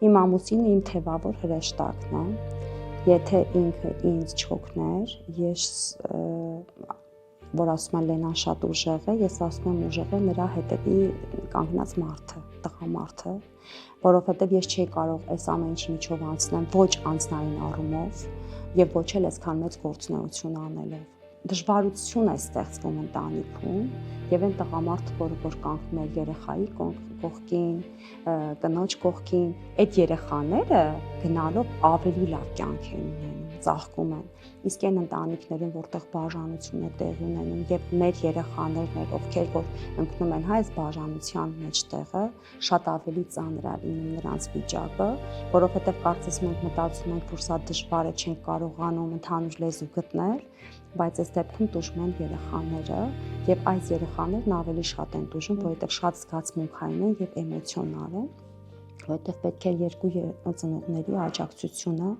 Իմ ամուսինը իմ թևավոր հրեշտակն է, եթե ինքը ինձ չօգներ, ես որ ասում են Լենան շատ ուժեղ է, ես ասում եմ ուժեղ է նրա հետևի կանգնած մարդը, տղամարդը, որովհետև ես չի կարող այս ամեն ինչի միջով անցնեմ ոչ անձնային առումով եւ ոչ էլ այսքան մեծ գործունեություն անելով։ Դժվարություն է ստեղծվում ընտանիքում եւ այն տղամարդը, որ կանգնում է երեխայի կողքին, կնոջ կողքին, այդ երեխաները գնալով ավելի լավ կյանք են ունենում, ծաղկում են։ Իսկ այն ընտանիքներում, որտեղ բաժանություն է տեղի ունենում եւ մեր երեխաներն են, ովքեր որ ընկնում են այս բաժանության մեջտեղը, շատ ավելի ծանր է լինում նրանց վիճակը, որովհետեւ կարծես մենք մտածում ենք, որ սա դժվար է, չենք կարողանում ընդհանուր լեզու գտնել, բայց այս դեպքում տուժում են երեխաները եւ այս երեխաներն ավելի շատ են տուժում, որովհետեւ շատ զգացմունքային են եւ էմոցիոնալ են, որովհետեւ պետք է երկու ծնողների աջակցությունը